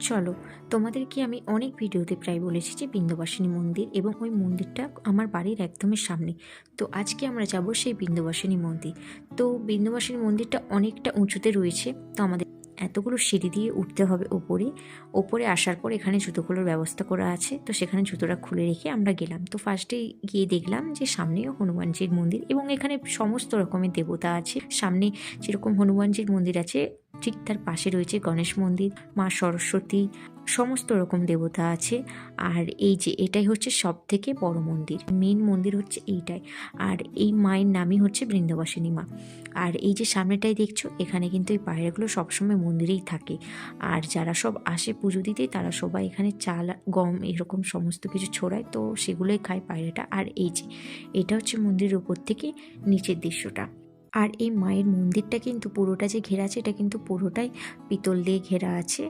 চলো, তোমাদেরকে আমি অনেক ভিডিওতে প্রায় বলেছি যে বিন্ধ্যবাসিনী মন্দির, এবং ওই মন্দিরটা আমার বাড়ির একদমই সামনে। তো আজকে আমরা যাব সেই বিন্ধ্যবাসিনী মন্দির। তো বিন্ধ্যবাসিনী মন্দিরটা অনেকটা উঁচুতে রয়েছে, তো আমাদের এতগুলো সিঁড়ি দিয়ে উঠতে হবে ওপরে। ওপরে আসার পর এখানে জুতোগুলোর ব্যবস্থা করা আছে, তো সেখানে জুতোটা খুলে রেখে আমরা গেলাম। তো ফার্স্টে গিয়ে দেখলাম যে সামনেও হনুমানজির মন্দির, এবং এখানে সমস্ত রকমের দেবতা আছে। সামনে যেরকম হনুমানজির মন্দির আছে, ঠিক তার পাশে রয়েছে গণেশ মন্দির, মা সরস্বতী, সমস্ত রকম দেবতা আছে। আর এই যে এটাই হচ্ছে সব থেকে বড় মন্দির, মেন মন্দির হচ্ছে এইটাই। আর এই মায়ের নামই হচ্ছে বৃন্দাবাসিনী মা। আর এই যে সামনেটাই দেখছো, এখানে কিন্তু এই পায়রাগুলো সবসময় মন্দিরেই থাকে। আর যারা সব আসে পুজো দিতে, তারা সবাই এখানে চাল, গম এরকম সমস্ত কিছু ছড়ায়, তো সেগুলোই খায় পায়রাটা। আর এই যে এটা হচ্ছে মন্দিরের উপর থেকে নিচের দৃশ্যটা। আর এই মায়ের মন্দিরটা কিন্তু পুরোটা যে ঘেরা আছে, এটা কিন্তু পুরোটাই পিতল দিয়ে ঘেরা আছে।